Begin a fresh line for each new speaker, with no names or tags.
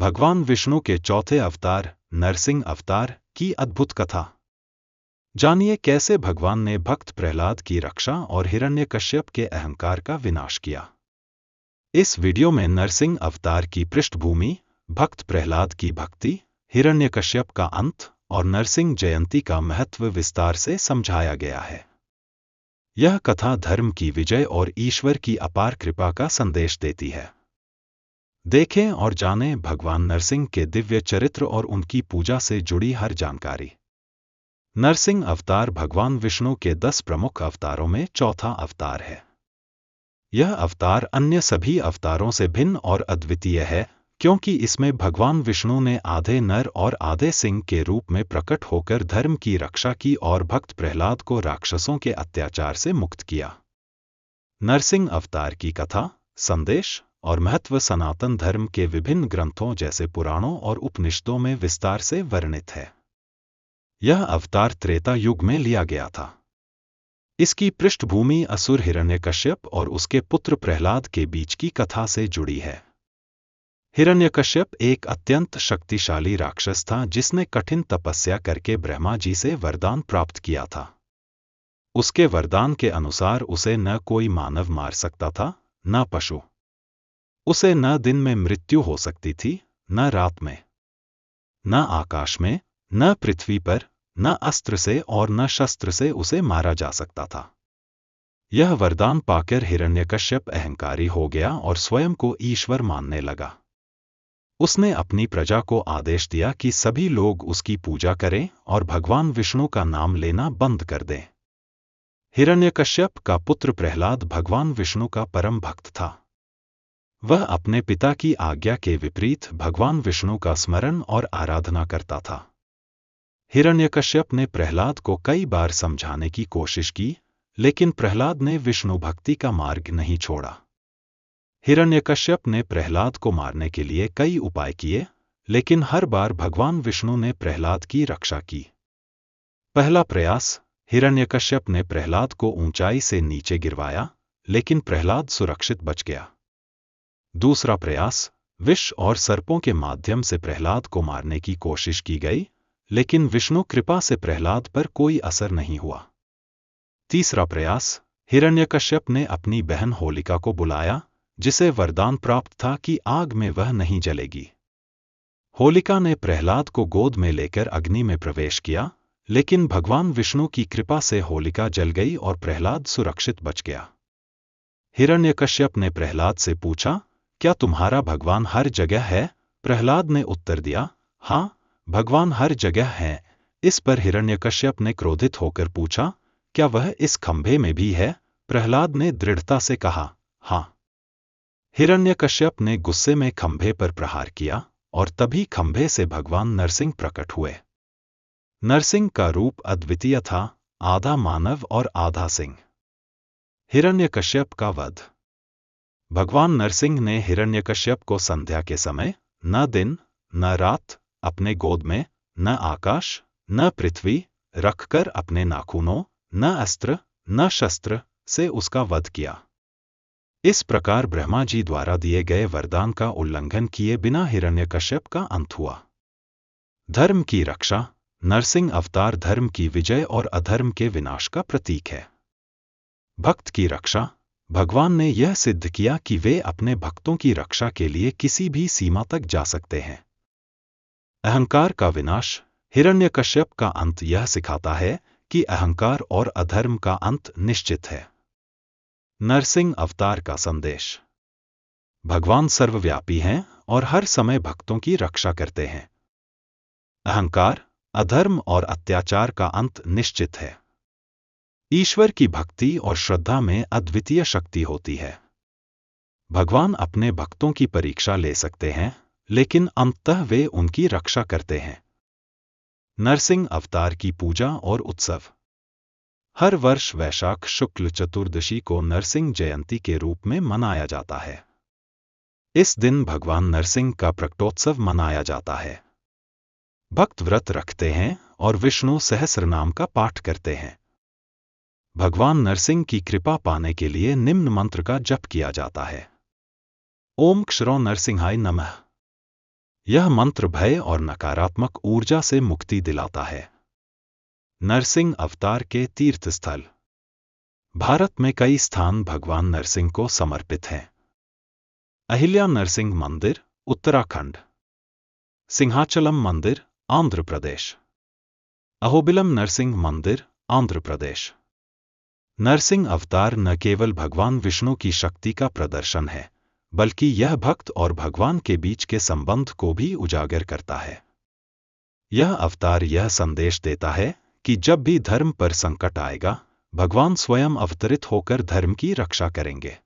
भगवान विष्णु के चौथे अवतार नरसिंह अवतार की अद्भुत कथा। जानिए कैसे भगवान ने भक्त प्रहलाद की रक्षा और हिरण्यकश्यप के अहंकार का विनाश किया। इस वीडियो में नरसिंह अवतार की पृष्ठभूमि, भक्त प्रहलाद की भक्ति, हिरण्यकश्यप का अंत और नरसिंह जयंती का महत्व विस्तार से समझाया गया है। यह कथा धर्म की विजय और ईश्वर की अपार कृपा का संदेश देती है। देखें और जानें भगवान नरसिंह के दिव्य चरित्र और उनकी पूजा से जुड़ी हर जानकारी। नरसिंह अवतार भगवान विष्णु के 10 प्रमुख अवतारों में चौथा अवतार है। यह अवतार अन्य सभी अवतारों से भिन्न और अद्वितीय है, क्योंकि इसमें भगवान विष्णु ने आधे नर और आधे सिंह के रूप में प्रकट होकर धर्म की रक्षा की और भक्त प्रहलाद को राक्षसों के अत्याचार से मुक्त किया। नरसिंह अवतार की कथा, संदेश और महत्व सनातन धर्म के विभिन्न ग्रंथों जैसे पुराणों और उपनिषदों में विस्तार से वर्णित है। यह अवतार त्रेता युग में लिया गया था। इसकी पृष्ठभूमि असुर हिरण्यकश्यप और उसके पुत्र प्रहलाद के बीच की कथा से जुड़ी है। हिरण्यकश्यप एक अत्यंत शक्तिशाली राक्षस था जिसने कठिन तपस्या करके ब्रह्मा जी से वरदान प्राप्त किया था। उसके वरदान के अनुसार उसे न कोई मानव मार सकता था, न पशु। उसे न दिन में मृत्यु हो सकती थी, न रात में, न आकाश में, न पृथ्वी पर, न अस्त्र से और न शस्त्र से उसे मारा जा सकता था। यह वरदान पाकर हिरण्यकश्यप अहंकारी हो गया और स्वयं को ईश्वर मानने लगा। उसने अपनी प्रजा को आदेश दिया कि सभी लोग उसकी पूजा करें और भगवान विष्णु का नाम लेना बंद कर दें। हिरण्यकश्यप का पुत्र प्रहलाद भगवान विष्णु का परम भक्त था। वह अपने पिता की आज्ञा के विपरीत भगवान विष्णु का स्मरण और आराधना करता था। हिरण्यकश्यप ने प्रहलाद को कई बार समझाने की कोशिश की, लेकिन प्रहलाद ने विष्णु भक्ति का मार्ग नहीं छोड़ा। हिरण्यकश्यप ने प्रहलाद को मारने के लिए कई उपाय किए, लेकिन हर बार भगवान विष्णु ने प्रहलाद की रक्षा की। पहला प्रयास, हिरण्यकश्यप ने प्रहलाद को ऊंचाई से नीचे गिरवाया, लेकिन प्रहलाद सुरक्षित बच गया। दूसरा प्रयास, विष और सर्पों के माध्यम से प्रहलाद को मारने की कोशिश की गई, लेकिन विष्णु कृपा से प्रहलाद पर कोई असर नहीं हुआ। तीसरा प्रयास, हिरण्यकश्यप ने अपनी बहन होलिका को बुलाया, जिसे वरदान प्राप्त था कि आग में वह नहीं जलेगी। होलिका ने प्रहलाद को गोद में लेकर अग्नि में प्रवेश किया, लेकिन भगवान विष्णु की कृपा से होलिका जल गई और प्रहलाद सुरक्षित बच गया। हिरण्यकश्यप ने प्रहलाद से पूछा, क्या तुम्हारा भगवान हर जगह है? प्रहलाद ने उत्तर दिया, हाँ, भगवान हर जगह है। इस पर हिरण्यकश्यप ने क्रोधित होकर पूछा, क्या वह इस खंभे में भी है? प्रहलाद ने दृढ़ता से कहा, हाँ। हिरण्यकश्यप ने गुस्से में खंभे पर प्रहार किया और तभी खंभे से भगवान नरसिंह प्रकट हुए। नरसिंह का रूप अद्वितीय था, आधा मानव और आधा सिंह। हिरण्यकश्यप का वध। भगवान नरसिंह ने हिरण्यकश्यप को संध्या के समय न दिन न रात, अपने गोद में न आकाश न पृथ्वी रखकर अपने नाखूनों, न अस्त्र न शस्त्र से उसका वध किया। इस प्रकार ब्रह्मा जी द्वारा दिए गए वरदान का उल्लंघन किए बिना हिरण्यकश्यप का अंत हुआ। धर्म की रक्षा। नरसिंह अवतार धर्म की विजय और अधर्म के विनाश का प्रतीक है। भक्त की रक्षा। भगवान ने यह सिद्ध किया कि वे अपने भक्तों की रक्षा के लिए किसी भी सीमा तक जा सकते हैं। अहंकार का विनाश। हिरण्यकश्यप का अंत यह सिखाता है कि अहंकार और अधर्म का अंत निश्चित है। नरसिंह अवतार का संदेश। भगवान सर्वव्यापी हैं और हर समय भक्तों की रक्षा करते हैं। अहंकार, अधर्म और अत्याचार का अंत निश्चित है। ईश्वर की भक्ति और श्रद्धा में अद्वितीय शक्ति होती है। भगवान अपने भक्तों की परीक्षा ले सकते हैं, लेकिन अंततः वे उनकी रक्षा करते हैं। नरसिंह अवतार की पूजा और उत्सव। हर वर्ष वैशाख शुक्ल चतुर्दशी को नरसिंह जयंती के रूप में मनाया जाता है। इस दिन भगवान नरसिंह का प्रकटोत्सव मनाया जाता है। भक्त व्रत रखते हैं और विष्णु सहस्रनाम का पाठ करते हैं। भगवान नरसिंह की कृपा पाने के लिए निम्न मंत्र का जप किया जाता है। ओम क्षरो नरसिंहाय नमः। यह मंत्र भय और नकारात्मक ऊर्जा से मुक्ति दिलाता है। नरसिंह अवतार के तीर्थ स्थल। भारत में कई स्थान भगवान नरसिंह को समर्पित हैं। अहिल्या नरसिंह मंदिर, उत्तराखंड। सिंहाचलम मंदिर, आंध्र प्रदेश। अहोबिलम नरसिंह मंदिर, आंध्र प्रदेश। नरसिंह अवतार न केवल भगवान विष्णु की शक्ति का प्रदर्शन है, बल्कि यह भक्त और भगवान के बीच के संबंध को भी उजागर करता है। यह अवतार यह संदेश देता है कि जब भी धर्म पर संकट आएगा, भगवान स्वयं अवतरित होकर धर्म की रक्षा करेंगे।